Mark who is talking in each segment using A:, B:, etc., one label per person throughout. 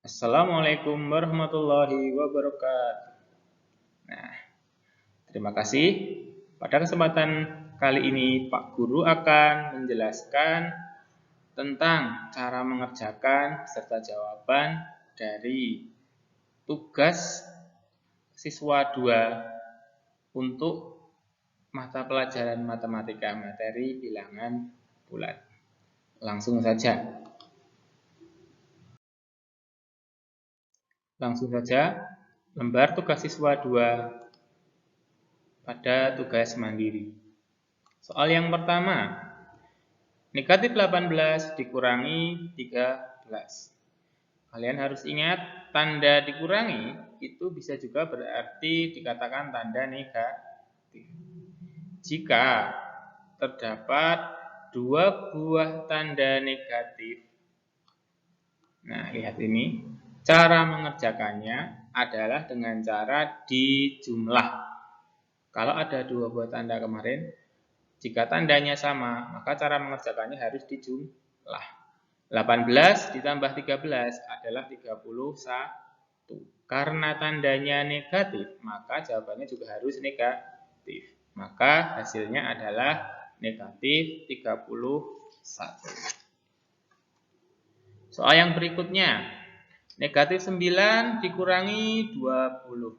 A: Assalamualaikum warahmatullahi wabarakatuh. Nah, terima kasih. Pada kesempatan kali ini, Pak Guru akan menjelaskan tentang cara mengerjakan serta jawaban dari tugas siswa 2 untuk mata pelajaran matematika materi bilangan bulat. Langsung saja. Lembar tugas siswa 2 pada tugas mandiri. Soal yang pertama, negatif 18 dikurangi 13. Kalian harus ingat, tanda dikurangi itu bisa juga berarti dikatakan tanda negatif. Jika terdapat 2 buah tanda negatif, nah lihat ini, cara mengerjakannya adalah dengan cara dijumlah. Kalau ada 2 buah tanda kemarin, jika tandanya sama, maka cara mengerjakannya harus dijumlah. 18 ditambah 13 adalah 31. Karena tandanya negatif, maka jawabannya juga harus negatif. Maka hasilnya adalah negatif 31. Soal yang berikutnya, negatif 9 dikurangi 20.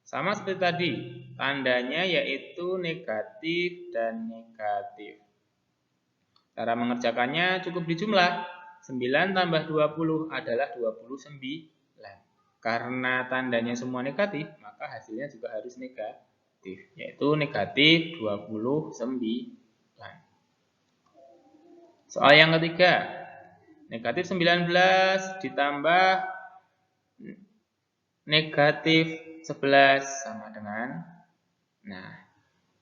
A: Sama seperti tadi, tandanya yaitu negatif dan negatif. Cara mengerjakannya cukup dijumlah. 9 tambah 20 adalah 29. Karena tandanya semua negatif, maka hasilnya juga harus negatif, yaitu negatif 29. Soal yang ketiga, negatif 19 ditambah negatif 11 sama dengan, nah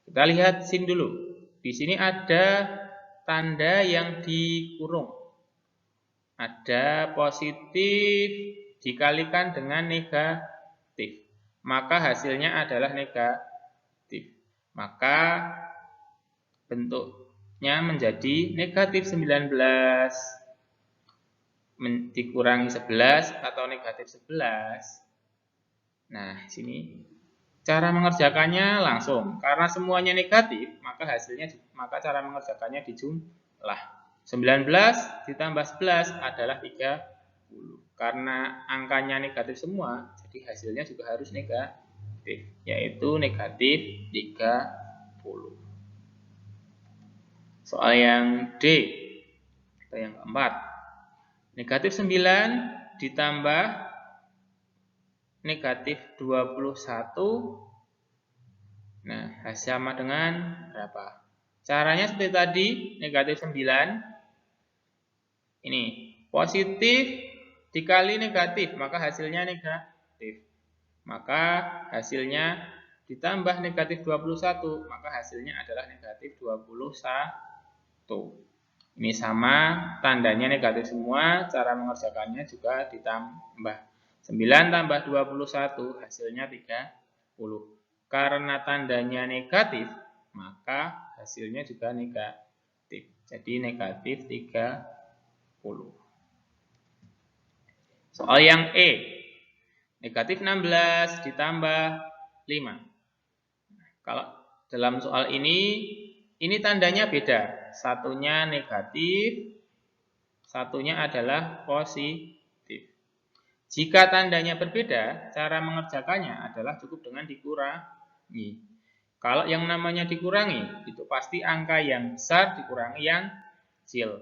A: kita lihat sini dulu. Di sini ada tanda yang dikurung. Ada positif dikalikan dengan negatif. Maka hasilnya adalah negatif. Maka bentuknya menjadi negatif 19 dikurangi 11 atau negatif 11. Nah, sini cara mengerjakannya langsung. Karena semuanya negatif, maka cara mengerjakannya dijumlah. 19 ditambah 11 adalah 30. Karena angkanya negatif semua, jadi hasilnya juga harus negatif, yaitu negatif 30. Soal yang D, atau yang keempat, negatif 9 ditambah negatif 21. Nah, sama dengan berapa? Caranya seperti tadi, negatif 9. Ini, positif dikali negatif, maka hasilnya negatif. Maka hasilnya ditambah negatif 21, maka hasilnya adalah negatif 21. Ini sama, tandanya negatif semua, cara mengerjakannya juga ditambah. 9 tambah 21 hasilnya 30. Karena tandanya negatif, maka hasilnya juga negatif. Jadi negatif 30. Soal yang E, negatif 16 ditambah 5. Kalau dalam soal ini tandanya beda. Satunya negatif, satunya adalah positif. Jika tandanya berbeda, cara mengerjakannya adalah cukup dengan dikurangi. Kalau yang namanya dikurangi, itu pasti angka yang besar dikurangi yang kecil.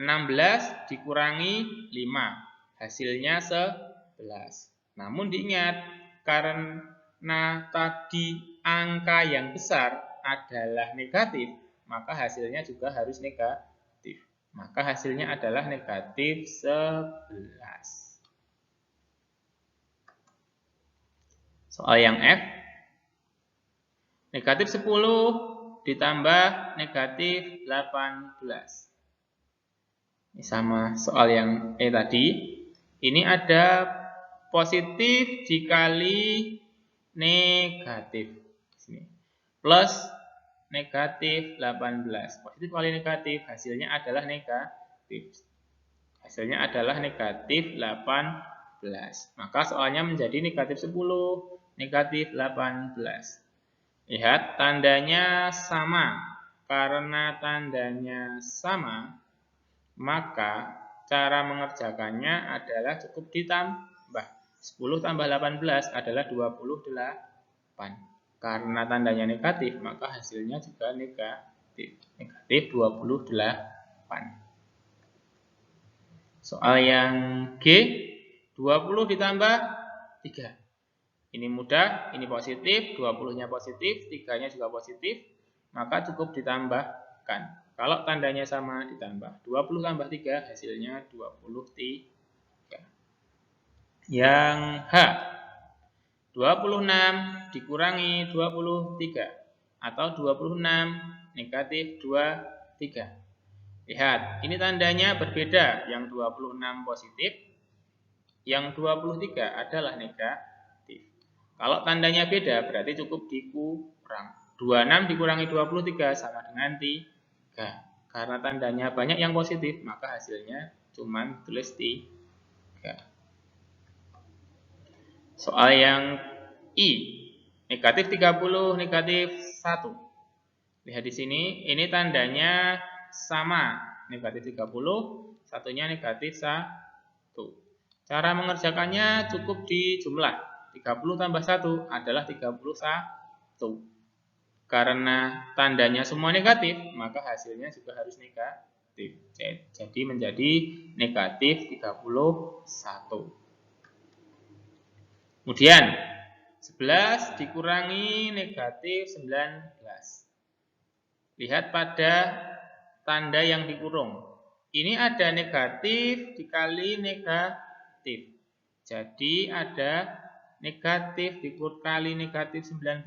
A: 16 dikurangi 5, hasilnya 11. Namun diingat, karena tadi angka yang besar adalah negatif, maka hasilnya juga harus negatif. Maka hasilnya adalah negatif 11. Soal yang F, negatif 10 ditambah negatif 18. Ini sama soal yang E tadi. Ini ada positif dikali negatif. Sini. Plus negatif 18. Positif kali negatif, hasilnya adalah negatif. Hasilnya adalah negatif 18. Maka soalnya menjadi negatif 10, negatif 18. Lihat, tandanya sama. Karena tandanya sama, maka cara mengerjakannya adalah cukup ditambah. 10 tambah 18 adalah 28. Karena tandanya negatif, maka hasilnya juga negatif. Negatif 28. Soal yang G, 20 ditambah 3. Ini mudah, ini positif, 20-nya positif, 3-nya juga positif, maka cukup ditambahkan. Kalau tandanya sama ditambah. 20 tambah 3 hasilnya 23. Yang H, 26 dikurangi 23 atau 26 negatif 23. Lihat, ini tandanya berbeda. Yang 26 positif, yang 23 adalah negatif. Kalau tandanya beda, berarti cukup dikurang. 26 dikurangi 23 sama dengan 3. Karena tandanya banyak yang positif, maka hasilnya cuma tulis 3. Soal yang I, negatif 30, negatif 1. Lihat di sini, ini tandanya sama, negatif 30, satunya negatif 1. Cara mengerjakannya cukup dijumlah. 30 tambah 1 adalah 31. Karena tandanya semua negatif, maka hasilnya juga harus negatif. Jadi menjadi negatif 31. Kemudian 11 dikurangi negatif 19. Lihat pada tanda yang dikurung. Ini ada negatif dikali negatif. Jadi ada negatif dikali negatif 19.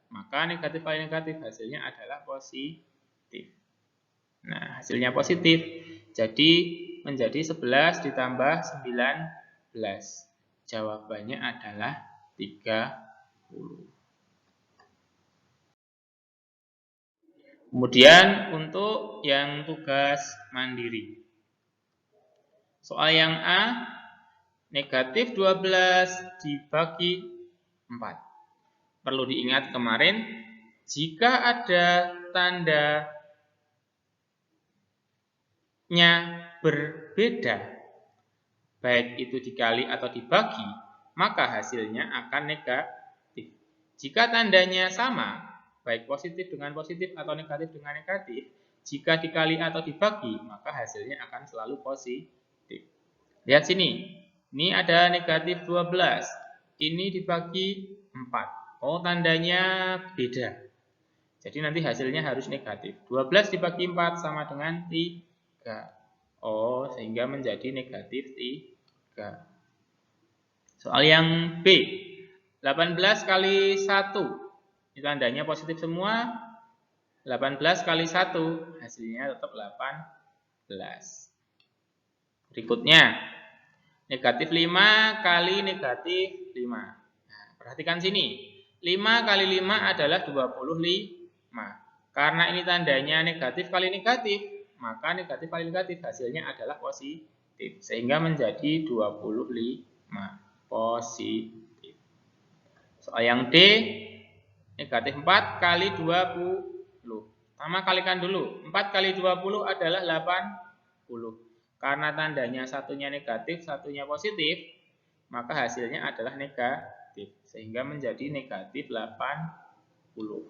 A: Maka negatif kali negatif hasilnya adalah positif. Nah, hasilnya positif. Jadi menjadi 11 ditambah 19. Jawabannya adalah 30. Kemudian untuk yang tugas mandiri. Soal yang A, negatif 12 dibagi 4. Perlu diingat kemarin, jika ada tandanya berbeda, baik itu dikali atau dibagi, maka hasilnya akan negatif. Jika tandanya sama, baik positif dengan positif atau negatif dengan negatif, jika dikali atau dibagi, maka hasilnya akan selalu positif. Lihat sini, ini ada negatif 12, ini dibagi 4. Oh, tandanya beda. Jadi nanti hasilnya harus negatif. 12 dibagi 4 sama dengan 3. Oh, sehingga menjadi negatif 3. Soal yang B, 18 kali 1. Ini tandanya positif semua. 18 kali 1, hasilnya tetap 18. Berikutnya, negatif 5 kali negatif 5. Nah, perhatikan sini. 5 kali 5 adalah 25. Karena ini tandanya negatif kali negatif, maka negatif kali negatif hasilnya adalah positif. Sehingga menjadi 25. Positif. Soal yang D, negatif 4 kali 20. Sama kalikan dulu. 4 kali 20 adalah 80. Karena tandanya satunya negatif, satunya positif, maka hasilnya adalah negatif. Sehingga menjadi negatif 80.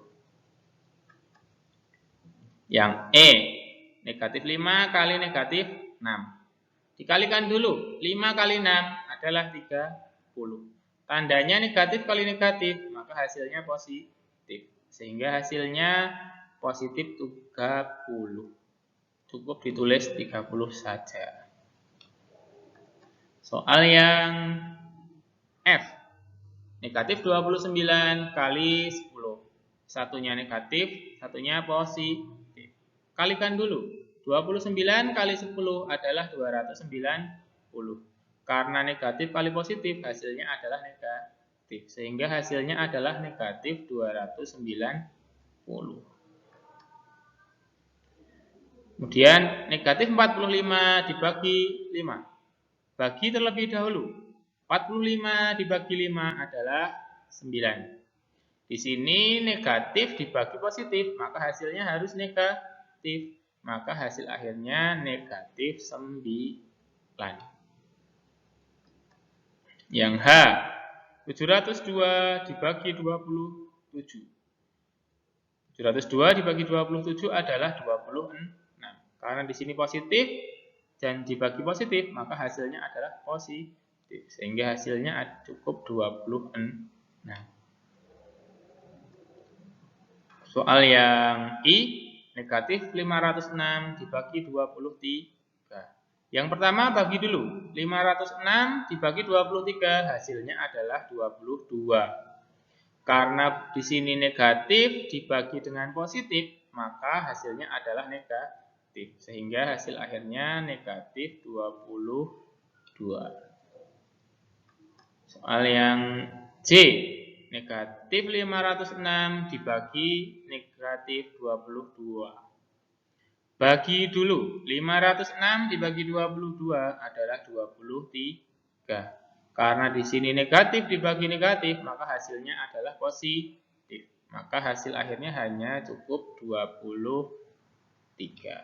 A: Yang E, negatif 5 kali negatif 6. Dikalikan dulu. 5 kali 6 adalah 30. Tandanya negatif kali negatif, maka hasilnya positif. Sehingga hasilnya positif 30. Cukup ditulis 30 saja. Soal yang F, negatif 29 kali 10. Satunya negatif, satunya positif. Kalikan dulu. 29 kali 10 adalah 290. Karena negatif kali positif, hasilnya adalah negatif. Sehingga hasilnya adalah negatif 290. Kemudian negatif 45 dibagi 5. Bagi terlebih dahulu. 45 dibagi 5 adalah 9. Di sini negatif dibagi positif, maka hasilnya harus negatif. Maka hasil akhirnya negatif 9. Yang H, 702 dibagi 27. 702 dibagi 27 adalah 26. Karena di sini positif dan dibagi positif, maka hasilnya adalah positif. Sehingga hasilnya cukup 26. Soal yang I, negatif 506 dibagi 23. Yang pertama bagi dulu. 506 dibagi 23, hasilnya adalah 22. Karena di sini negatif dibagi dengan positif, maka hasilnya adalah negatif. Sehingga hasil akhirnya negatif 22. Soal yang C, negatif 506 dibagi negatif 22. Bagi dulu, 506 dibagi 22 adalah 23. Karena di sini negatif dibagi negatif, maka hasilnya adalah positif. Maka hasil akhirnya hanya cukup 23.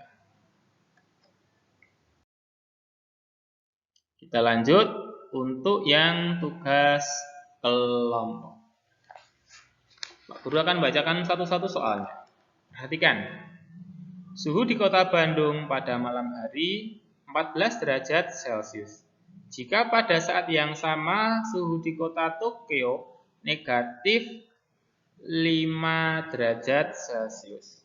A: Kita lanjut untuk yang tugas kelompok. Pak Guru akan bacakan satu-satu soalnya. Perhatikan. Suhu di kota Bandung pada malam hari 14 derajat Celcius. Jika pada saat yang sama suhu di kota Tokyo negatif 5 derajat Celcius.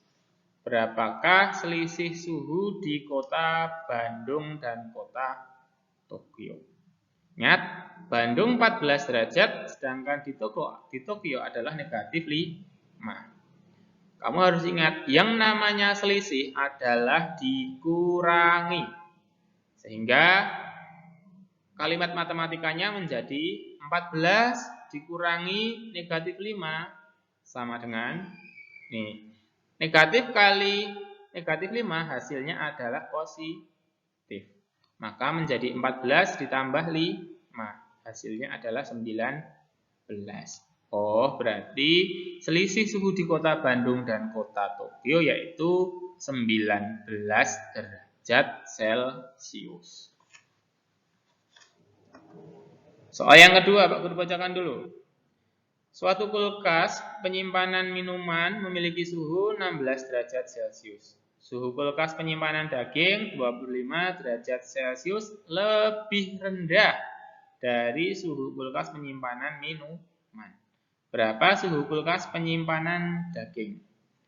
A: Berapakah selisih suhu di kota Bandung dan kota Tokyo? Ingat, Bandung 14 derajat, sedangkan di Tokyo adalah negatif 5. Kamu harus ingat, yang namanya selisih adalah dikurangi. Sehingga kalimat matematikanya menjadi 14 dikurangi negatif 5 sama dengan nih. Negatif kali negatif 5 hasilnya adalah positif. Maka menjadi 14 ditambah 5. Hasilnya adalah 19. Oh, berarti selisih suhu di kota Bandung dan kota Tokyo yaitu 19 derajat Celcius. Soal yang kedua, Pak Guru bacakan dulu. Suatu kulkas penyimpanan minuman memiliki suhu 16 derajat Celcius. Suhu kulkas penyimpanan daging 25 derajat Celcius lebih rendah dari suhu kulkas penyimpanan minuman. Berapa suhu kulkas penyimpanan daging?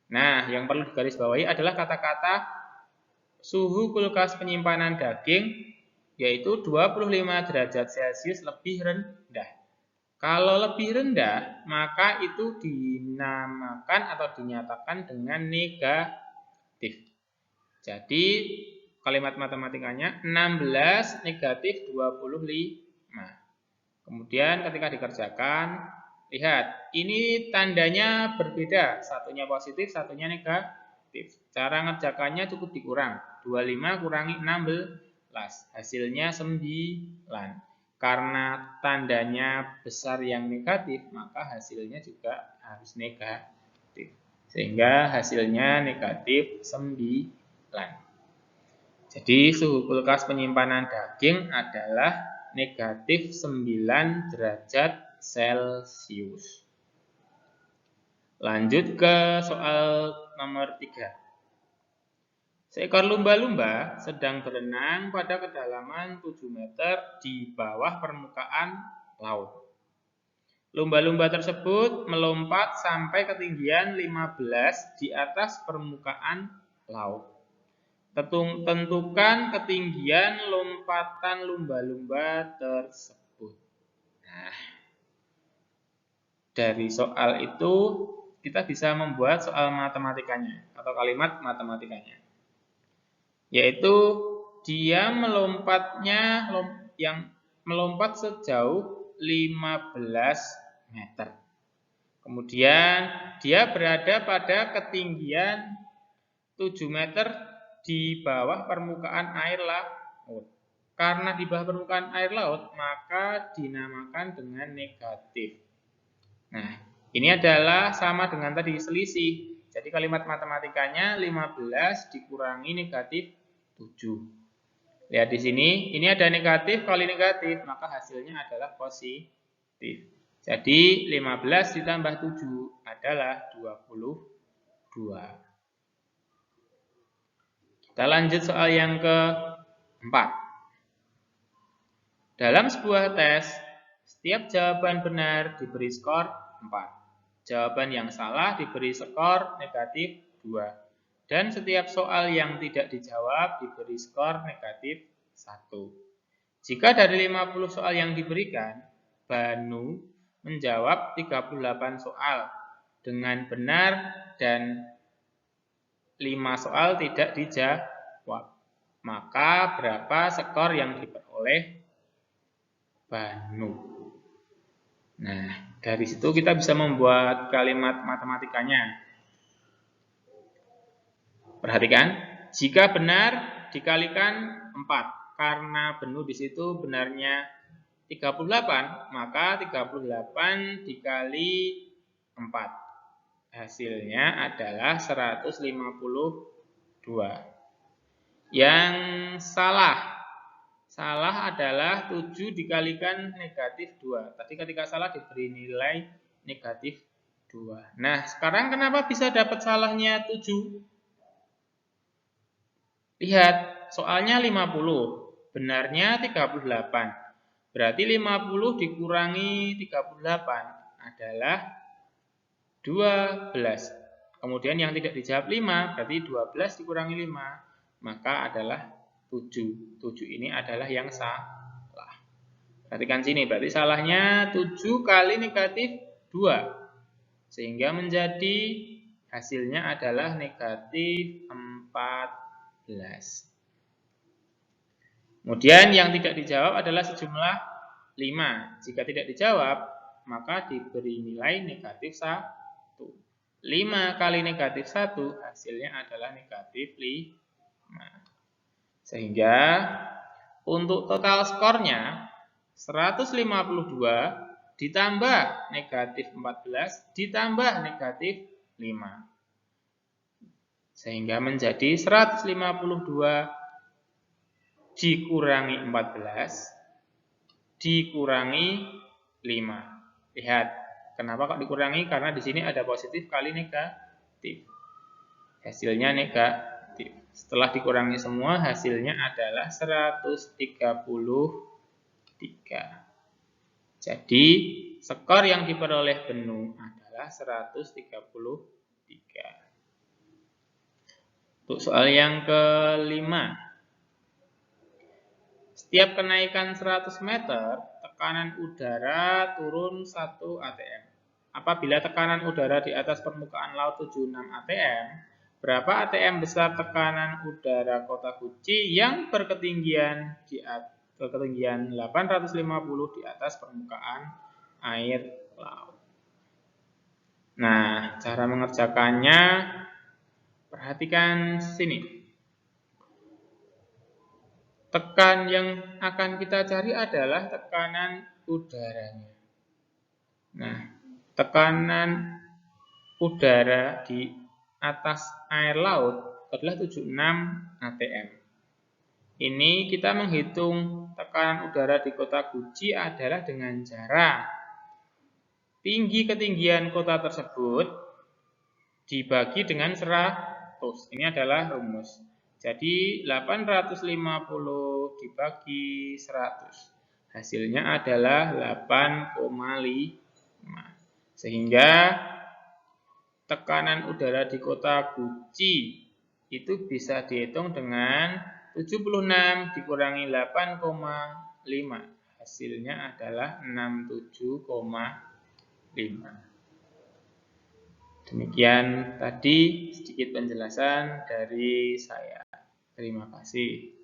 A: Nah, yang perlu digarisbawahi adalah kata-kata suhu kulkas penyimpanan daging yaitu 25 derajat Celcius lebih rendah. Kalau lebih rendah, maka itu dinamakan atau dinyatakan dengan negatif. Jadi, kalimat matematikanya 16 negatif 25. Kemudian ketika dikerjakan, lihat, ini tandanya berbeda. Satunya positif, satunya negatif. Cara ngerjakannya cukup dikurang. 25 kurangi 16. Hasilnya 9. Karena tandanya besar yang negatif, maka hasilnya juga harus negatif. Sehingga hasilnya negatif 9. Jadi suhu kulkas penyimpanan daging adalah negatif 9 derajat Celcius. Lanjut ke soal nomor 3. Seekor lumba-lumba sedang berenang pada kedalaman 7 meter di bawah permukaan laut. Lumba-lumba tersebut melompat sampai ketinggian 15 di atas permukaan laut. Tentukan ketinggian lompatan lumba-lumba tersebut. Nah, dari soal itu kita bisa membuat soal matematikanya atau kalimat matematikanya. Yaitu dia melompat sejauh 15 meter. Kemudian dia berada pada ketinggian 7 meter di bawah permukaan air laut. Karena di bawah permukaan air laut, maka dinamakan dengan negatif. Nah, ini adalah sama dengan tadi selisih. Jadi kalimat matematikanya 15 dikurangi negatif 7. Lihat di sini, ini ada negatif kali negatif, maka hasilnya adalah positif. Jadi 15 ditambah 7 adalah 22. Kita lanjut soal yang keempat. Dalam sebuah tes, setiap jawaban benar diberi skor 4. Jawaban yang salah diberi skor negatif 2. Dan setiap soal yang tidak dijawab diberi skor negatif 1. Jika dari 50 soal yang diberikan, Banu menjawab 38 soal dengan benar dan 5 soal tidak dijawab. Maka berapa skor yang diperoleh Banu? Nah, dari situ kita bisa membuat kalimat matematikanya. Perhatikan, jika benar dikalikan 4, karena Banu di situ benarnya 38, maka 38 dikali 4. Hasilnya adalah 152. Yang salah adalah 7 dikalikan negatif 2. Tadi ketika salah diberi nilai negatif 2. Nah, sekarang kenapa bisa dapat salahnya 7? Lihat, soalnya 50, benarnya 38. Berarti 50 dikurangi 38 adalah 12. Kemudian yang tidak dijawab 5, berarti 12 dikurangi 5, maka adalah 7. 7 ini adalah yang salah. Perhatikan sini, berarti salahnya 7 kali negatif 2. Sehingga menjadi hasilnya adalah negatif 14. Kemudian yang tidak dijawab adalah sejumlah 5. Jika tidak dijawab, maka diberi nilai negatif 1. 5 kali negatif 1 hasilnya adalah negatif 5. Sehingga untuk total skornya 152 ditambah negatif 14 ditambah negatif 5. Sehingga menjadi 152 dikurangi 14 dikurangi 5. Lihat, kenapa kok dikurangi? Karena di sini ada positif kali negatif. Hasilnya negatif. Setelah dikurangi semua, hasilnya adalah 133. Jadi, skor yang diperoleh Banu adalah 133. Untuk soal yang kelima. Setiap kenaikan 100 meter, tekanan udara turun 1 atm. Apabila tekanan udara di atas permukaan laut 76 atm, berapa atm besar tekanan udara kota Guci yang berketinggian 850 di atas permukaan air laut? Nah, cara mengerjakannya, perhatikan sini. Tekan yang akan kita cari adalah tekanan udaranya. Nah, tekanan udara di atas air laut adalah 76 atm. Ini kita menghitung tekanan udara di kota Guci adalah dengan cara tinggi ketinggian kota tersebut dibagi dengan 100. Ini adalah rumus. Jadi 850 dibagi 100. Hasilnya adalah 8,5. Sehingga tekanan udara di kota Guci itu bisa dihitung dengan 76 dikurangi 8,5. Hasilnya adalah 67,5. Demikian tadi sedikit penjelasan dari saya. Terima kasih.